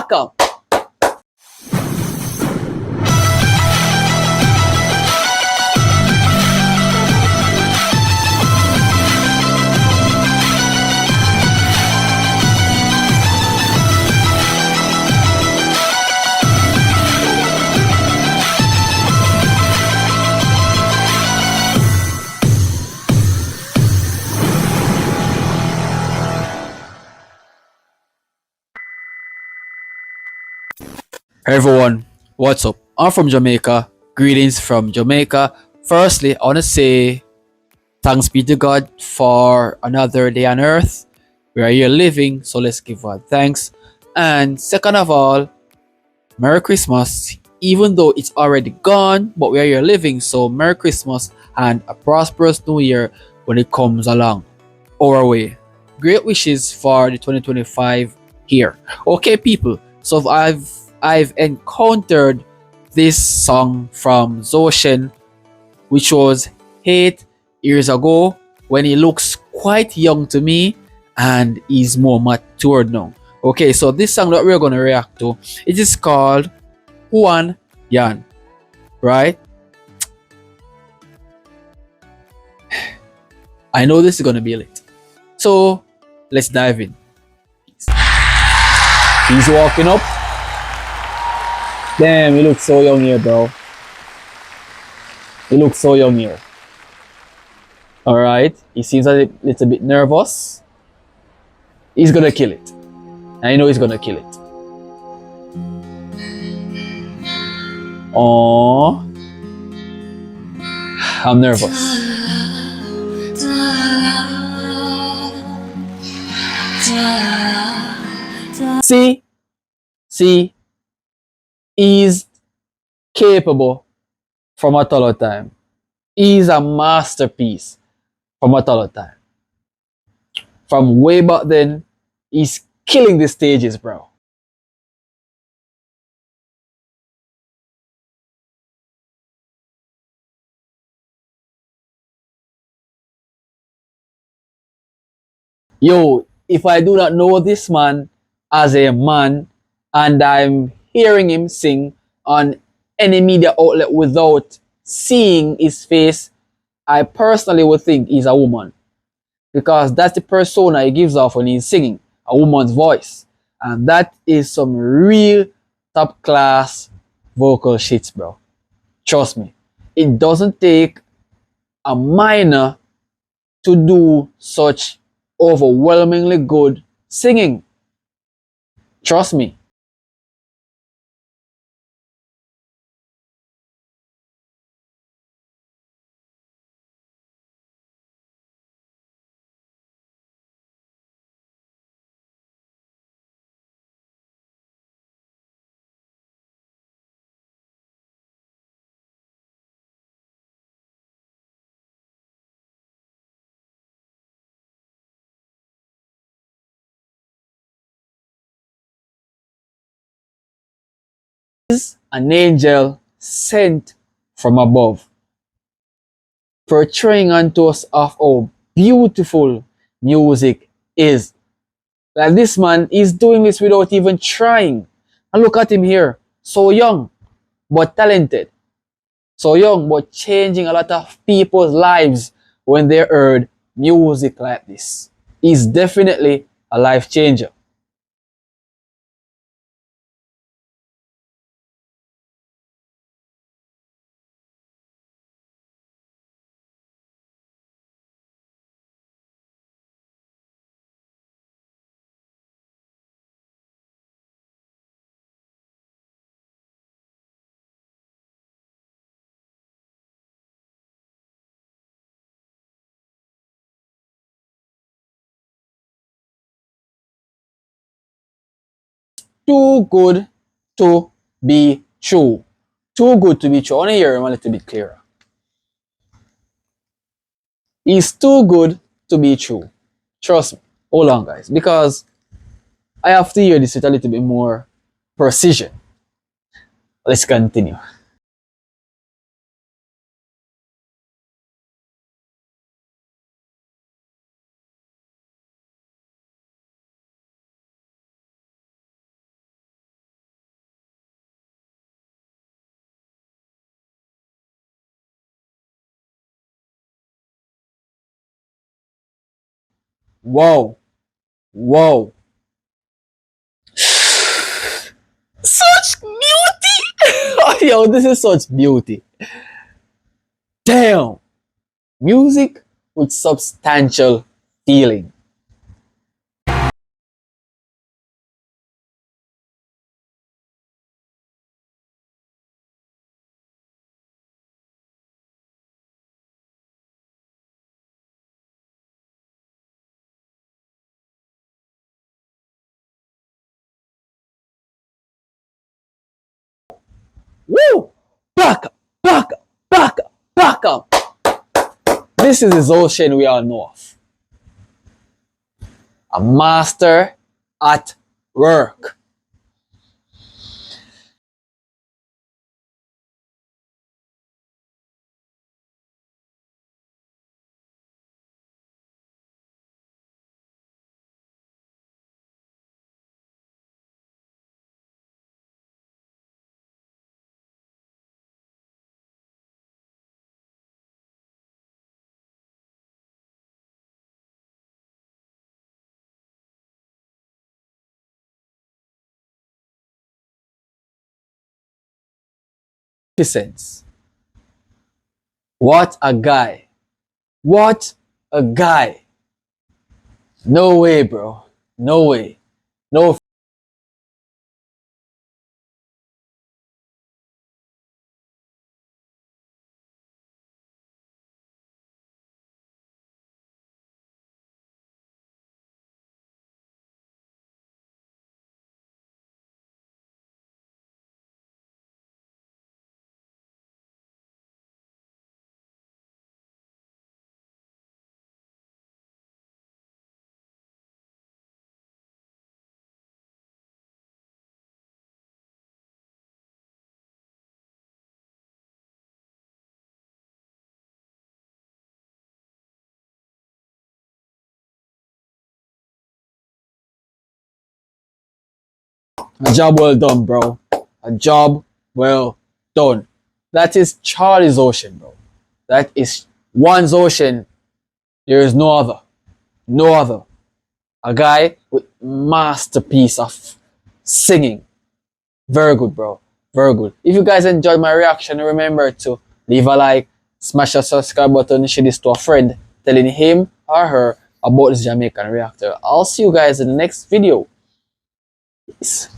welcome. Hey everyone, what's up? I'm from Jamaica. Greetings from Jamaica. Firstly, I want to say thanks be to God for another day on earth. We are here living, so let's give God thanks. And second of all, Merry Christmas. Even though it's already gone, but we are here living, so Merry Christmas and a prosperous New Year when it comes along our way. Great wishes for the 2025 here. Okay, people. So I've encountered this song from Zhou, which was 8 years ago when he looks quite young to me and is more matured now. Okay, so this song that we're gonna react to, it is called Huan Yan, right? I know this is gonna be lit. So let's dive in. He's walking up. Damn, he looks so young here, bro. He looks so young here. Alright, he seems a little bit nervous. He's gonna kill it. I know he's gonna kill it. Oh, I'm nervous. See, he's capable from a total time. He's a masterpiece from a total time. From way back then, he's killing the stages, bro. Yo, if I do not know this man as a man and I'm hearing him sing on any media outlet without seeing his face, I personally would think he's a woman because that's the persona he gives off when he's singing, a woman's voice. And that is some real top class vocal shits, bro. Trust me. It doesn't take a minor to do such overwhelmingly good singing. Trust me. Is an angel sent from above, portraying unto us of how beautiful music is. Like this man is doing this without even trying. And look at him here, so young but talented, so young but changing a lot of people's lives when they heard music like this. He's definitely a life changer. Too good to be true. Too good to be true. I want to hear him a little bit clearer. It's too good to be true. Trust me. Hold on, guys, because I have to hear this with a little bit more precision. Let's continue. Whoa. Whoa. Such beauty! Yo, this is such beauty. Damn. Music with substantial feeling. Woo! Back up, back up, back up, back up. This is the Zhou Shen we all know of. A master at work. Sense. What a guy. What a guy. No way, bro. No way. No A job well done, bro. A job well done. That is Charlie's Ocean, bro. That is one's ocean. There is no other. No other. A guy with masterpiece of singing. Very good, bro. Very good. If you guys enjoyed my reaction, remember to leave a like, smash the subscribe button, share this to a friend, telling him or her about this Jamaican reactor. I'll see you guys in the next video. Peace.